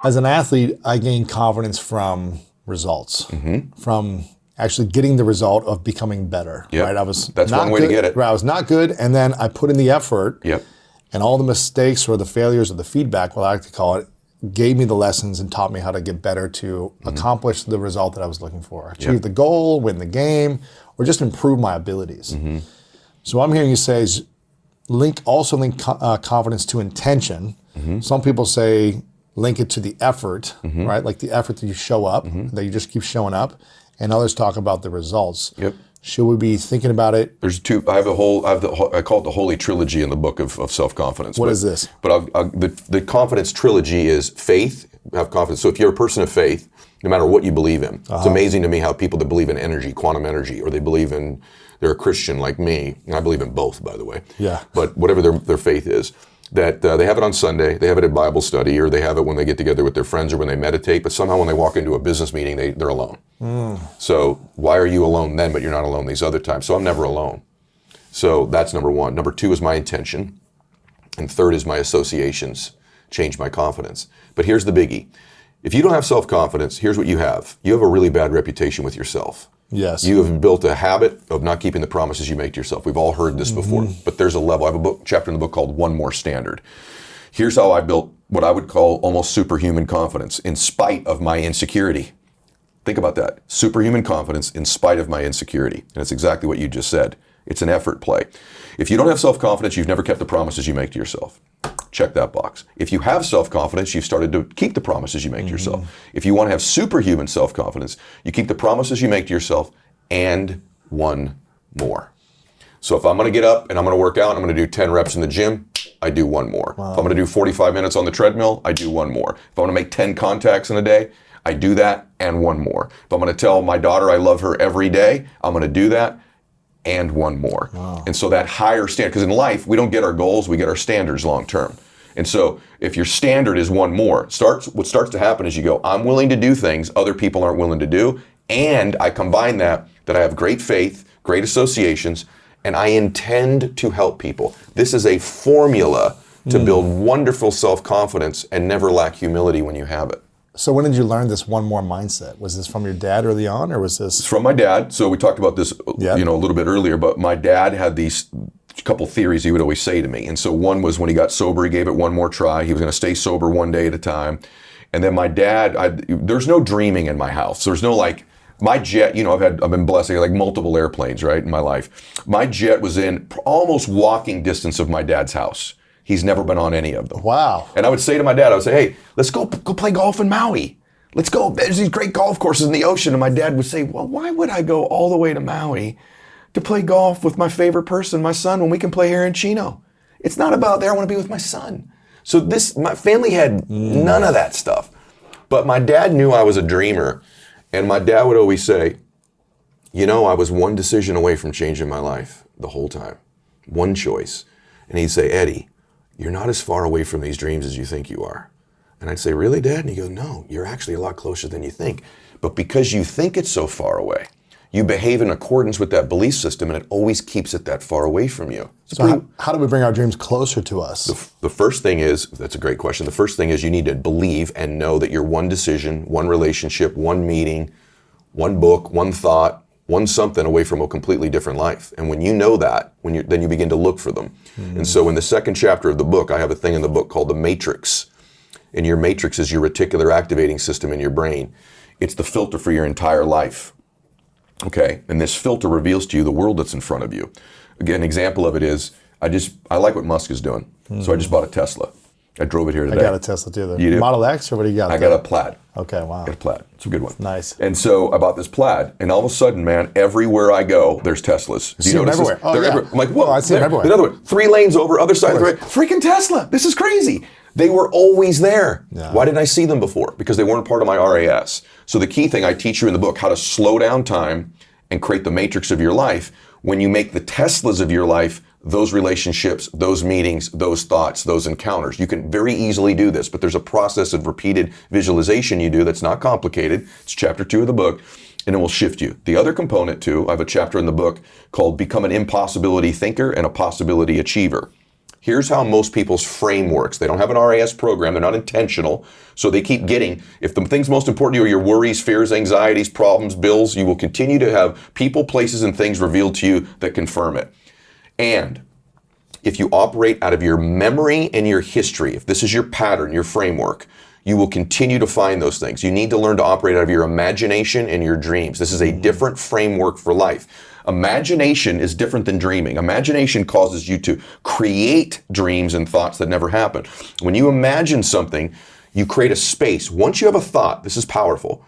As an athlete, I gained confidence from results, from actually getting the result of becoming better. Yep. Right? That's one way to get it. Right, I was not good, and then I put in the effort. Yep. And all the mistakes or the failures or the feedback, what I like to call it, gave me the lessons and taught me how to get better to accomplish the result that I was looking for. Achieve the goal, win the game, or just improve my abilities. So what I'm hearing you say is link confidence to intention. Some people say link it to the effort, right? Like the effort that you show up, that you just keep showing up. And others talk about the results. Yep. Should we be thinking about it? There's two. I call it the Holy Trilogy in the book of self-confidence. What is this? But the confidence trilogy is faith, have confidence. So if you're a person of faith, no matter what you believe in, it's amazing to me how people that believe in energy, quantum energy, or they're a Christian like me, and I believe in both, by the way. Yeah. But whatever their faith is, that they have it on Sunday, they have it at Bible study, or they have it when they get together with their friends or when they meditate, but somehow when they walk into a business meeting, they're alone. So why are you alone then, but you're not alone these other times? So I'm never alone. So that's number one. Number two is my intention. And third is my associations change my confidence. But here's the biggie. If you don't have self-confidence, here's what you have. You have a really bad reputation with yourself. Yes. You have built a habit of not keeping the promises you make to yourself. We've all heard this before, but there's a level. I have a chapter in the book called One More Standard. Here's how I built what I would call almost superhuman confidence in spite of my insecurity. Think about that. Superhuman confidence in spite of my insecurity. And it's exactly what you just said. It's an effort play. If you don't have self-confidence, you've never kept the promises you make to yourself. Check that box. If you have self-confidence, you've started to keep the promises you make to yourself. If you want to have superhuman self-confidence, you keep the promises you make to yourself and one more. So if I'm going to get up and I'm going to work out, I'm going to do 10 reps in the gym, I do one more. Wow. If I'm going to do 45 minutes on the treadmill, I do one more. If I'm going to make 10 contacts in a day, I do that and one more. If I'm going to tell my daughter I love her every day, I'm going to do that and one more. Wow. And so that higher standard, because in life, we don't get our goals, we get our standards long term. And so if your standard is one more, what starts to happen is you go, I'm willing to do things other people aren't willing to do. And I combine that I have great faith, great associations, and I intend to help people. This is a formula to build wonderful self-confidence and never lack humility when you have it. So when did you learn this one more mindset? Was this from your dad early on, or was this? It's from my dad. So we talked about this, a little bit earlier, but my dad had these couple theories he would always say to me. And so one was when he got sober, he gave it one more try. He was going to stay sober one day at a time. And then my dad, there's no dreaming in my house. There's no my jet, I've been blessed. I got multiple airplanes, right, in my life. My jet was in almost walking distance of my dad's house. He's never been on any of them. Wow. And I would say to my dad, I would say, hey, let's go play golf in Maui. Let's go. There's these great golf courses in the ocean. And my dad would say, well, why would I go all the way to Maui to play golf with my favorite person, my son, when we can play here in Chino? It's not about there. I want to be with my son. So my family had none of that stuff. But my dad knew I was a dreamer. And my dad would always say, I was one decision away from changing my life the whole time. One choice. And he'd say, Eddie, you're not as far away from these dreams as you think you are. And I'd say, really, Dad? And he'd go, no, you're actually a lot closer than you think. But because you think it's so far away, you behave in accordance with that belief system, and it always keeps it that far away from you. So how do we bring our dreams closer to us? The first thing is, that's a great question. The first thing is you need to believe and know that you're one decision, one relationship, one meeting, one book, one thought, one something away from a completely different life. And when you know that, then you begin to look for them. And so in the second chapter of the book, I have a thing in the book called the matrix. And your matrix is your reticular activating system in your brain. It's the filter for your entire life. Okay, and this filter reveals to you the world that's in front of you. Again, an example of it is, I like what Musk is doing. So I just bought a Tesla. I drove it here today. I got a Tesla too. You do? Model X, or what do you got? I got a Plaid. Okay, wow. I got a Plaid. It's a good one. Nice. And so I bought this Plaid, and all of a sudden, man, everywhere I go, there's Teslas. Do you notice them everywhere? They're everywhere. I'm like, whoa. I see them everywhere. Another one, 3 lanes over, other side of the road. Freaking Tesla. This is crazy. They were always there. Yeah. Why didn't I see them before? Because they weren't part of my RAS. So the key thing I teach you in the book, how to slow down time and create the matrix of your life. When you make the Teslas of your life, those relationships, those meetings, those thoughts, those encounters, you can very easily do this, but there's a process of repeated visualization you do that's not complicated. It's chapter 2 of the book, and it will shift you. The other component too, I have a chapter in the book called Become an Impossibility Thinker and a Possibility Achiever. Here's how most people's frame works. They don't have an RAS program. They're not intentional. So they keep getting, if the things most important to you are your worries, fears, anxieties, problems, bills, you will continue to have people, places, and things revealed to you that confirm it. And if you operate out of your memory and your history, if this is your pattern, your framework, you will continue to find those things. You need to learn to operate out of your imagination and your dreams. This is a different framework for life. Imagination is different than dreaming. Imagination causes you to create dreams and thoughts that never happen. When you imagine something, you create a space. Once you have a thought, this is powerful.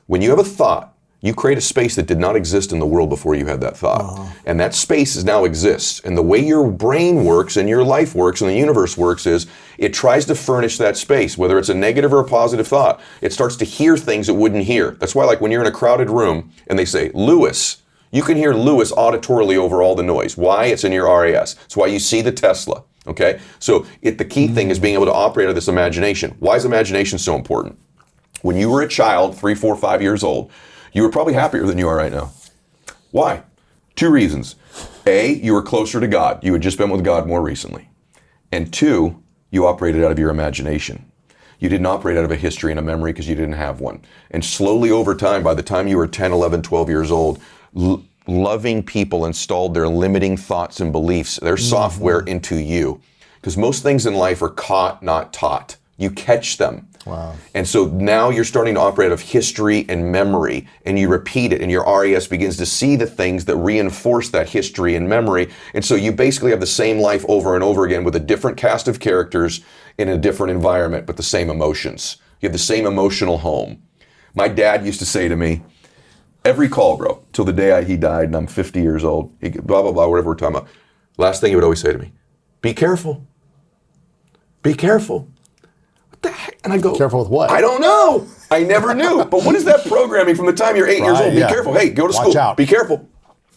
When you have a thought, you create a space that did not exist in the world before you had that thought. And that space now exists. And the way your brain works and your life works and the universe works is it tries to furnish that space, whether it's a negative or a positive thought. It starts to hear things it wouldn't hear. That's why, like, when you're in a crowded room and they say, Lewis, you can hear Lewis auditorily over all the noise. Why? It's in your RAS. It's why you see the Tesla. Okay? So the key thing is being able to operate out of this imagination. Why is imagination so important? When you were a child, 3, 4, 5 years old, you were probably happier than you are right now. Why? 2 reasons. A, you were closer to God. You had just been with God more recently. And 2, you operated out of your imagination. You didn't operate out of a history and a memory because you didn't have one. And slowly over time, by the time you were 10, 11, 12 years old, loving people installed their limiting thoughts and beliefs, their software into you. Because most things in life are caught, not taught. You catch them. Wow. And so now you're starting to operate out of history and memory, and you repeat it, and your RAS begins to see the things that reinforce that history and memory. And so you basically have the same life over and over again with a different cast of characters in a different environment, but the same emotions. You have the same emotional home. My dad used to say to me, every call, bro, till the day he died, and I'm 50 years old, blah, blah, blah, whatever we're talking about. Last thing he would always say to me, be careful. Be careful. What the heck? And I go, careful with what? I don't know. I never knew. But what is that programming from the time you're 8 years old? Be careful. Hey, go to school. Watch out. Be careful.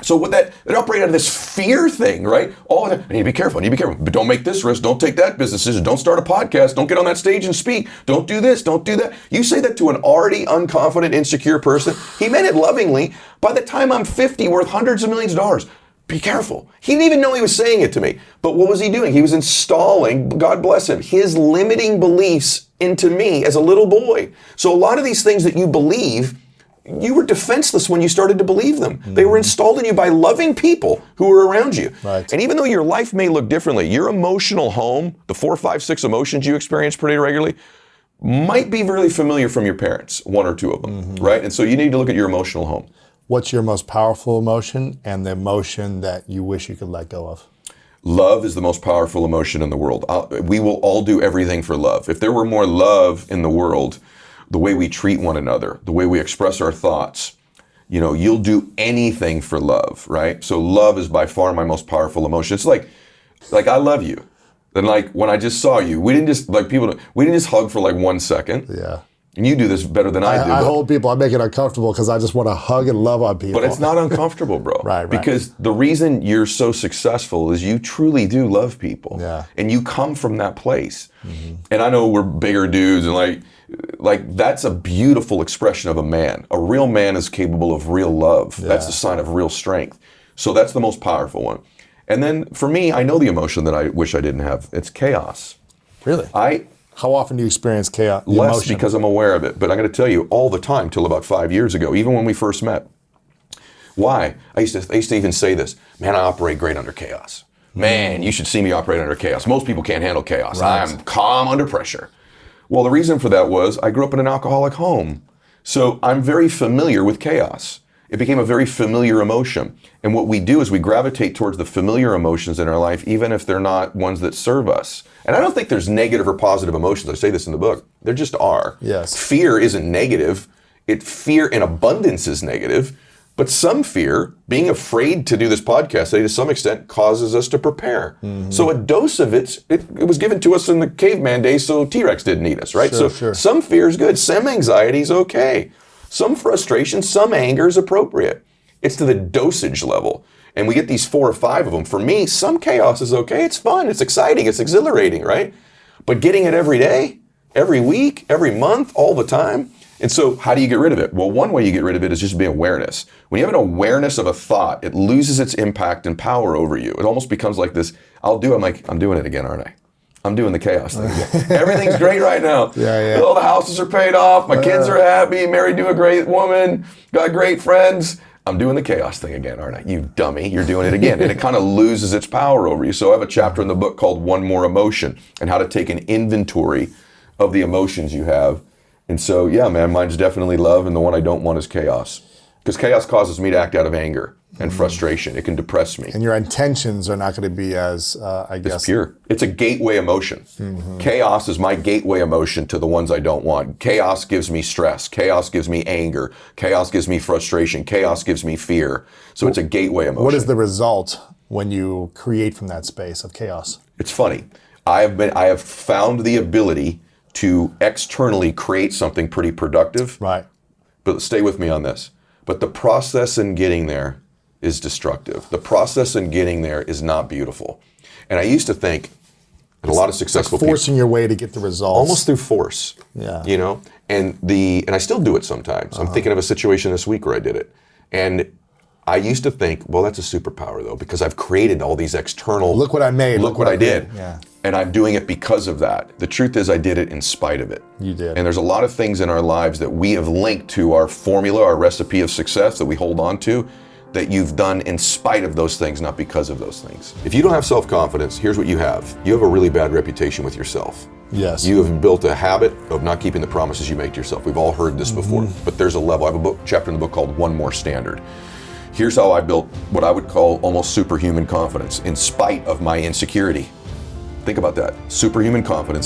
So with that, they operate out of this fear thing, right? All the time. I need to be careful. I need to be careful. But don't make this risk. Don't take that business decision. Don't start a podcast. Don't get on that stage and speak. Don't do this. Don't do that. You say that to an already unconfident, insecure person. He meant it lovingly. By the time I'm 50, worth hundreds of millions of dollars, be careful. He didn't even know he was saying it to me. But what was he doing? He was installing, God bless him, his limiting beliefs into me as a little boy. So a lot of these things that you believe, you were defenseless when you started to believe them. They were installed in you by loving people who were around you. Right. And even though your life may look differently, your emotional home, the 4, 5, 6 emotions you experience pretty regularly, might be really familiar from your parents, 1 or 2 of them, right? And so you need to look at your emotional home. What's your most powerful emotion and the emotion that you wish you could let go of? Love is the most powerful emotion in the world. We will all do everything for love. If there were more love in the world, the way we treat one another, the way we express our thoughts, you'll do anything for love, right? So love is by far my most powerful emotion. It's like I love you. Then like when I just saw you, we didn't just hug for like 1 second. Yeah. And you do this better than I do. I hold people, I make it uncomfortable because I just want to hug and love on people. But it's not uncomfortable, bro. Right. Because the reason you're so successful is you truly do love people. Yeah. And you come from that place. And I know we're bigger dudes and like that's a beautiful expression of a man. A real man is capable of real love. Yeah. That's the sign of real strength. So that's the most powerful one. And then for me, I know the emotion that I wish I didn't have. It's chaos. Really? How often do you experience chaos? Less emotion? Because I'm aware of it. But I'm going to tell you all the time till about 5 years ago, even when we first met. Why? I used to even say this, man, I operate great under chaos. Man, you should see me operate under chaos. Most people can't handle chaos. Right. I'm calm under pressure. Well, the reason for that was I grew up in an alcoholic home. So I'm very familiar with chaos. It became a very familiar emotion. And what we do is we gravitate towards the familiar emotions in our life, even if they're not ones that serve us. And I don't think there's negative or positive emotions. I say this in the book. There just are. Yes. Fear isn't negative. Fear in abundance is negative. But some fear, being afraid to do this podcast today to some extent, causes us to prepare. So a dose of it was given to us in the caveman days so T-Rex didn't eat us, right? Sure. Some fear is good. Some anxiety is okay. Some frustration, some anger is appropriate. It's to the dosage level. And we get these 4 or 5 of them. For me, some chaos is okay. It's fun. It's exciting. It's exhilarating, right? But getting it every day, every week, every month, all the time, And so how do you get rid of it? Well, one way you get rid of it is just being awareness. When you have an awareness of a thought, it loses its impact and power over you. It almost becomes like this, I'm doing it again, aren't I? I'm doing the chaos thing again. Everything's great right now. Yeah. All the houses are paid off. My kids are happy, married to a great woman, got great friends. I'm doing the chaos thing again, aren't I? You dummy, you're doing it again. And it kind of loses its power over you. So I have a chapter in the book called One More Emotion and how to take an inventory of the emotions you have. And so, yeah, man, mine's definitely love, and the one I don't want is chaos. Because chaos causes me to act out of anger and frustration. It can depress me. And your intentions are not going to be as, It's pure. It's a gateway emotion. Chaos is my gateway emotion to the ones I don't want. Chaos gives me stress. Chaos gives me anger. Chaos gives me frustration. Chaos gives me fear. So it's a gateway emotion. What is the result when you create from that space of chaos? It's funny. I have found the ability to externally create something pretty productive. Right. But stay with me on this. But the process in getting there is destructive. The process in getting there is not beautiful. And I used to think that a lot of successful people, forcing your way to get the results. almost through force. Yeah. You know? And I still do it sometimes. I'm thinking of a situation this week where I did it. And I used to think, well, that's a superpower though, because I've created all these external. Look what I made. Look what I did. Yeah. And I'm doing it because of that. The truth is I did it in spite of it. You did. And there's a lot of things in our lives that we have linked to our formula, our recipe of success that we hold on to, that you've done in spite of those things, not because of those things. If you don't have self-confidence, here's what you have. You have a really bad reputation with yourself. Yes. You have built a habit of not keeping the promises you make to yourself. We've all heard this before, but there's a level. I have a chapter in the book called One More Standard. Here's how I built what I would call almost superhuman confidence in spite of my insecurity. Think about that. Superhuman confidence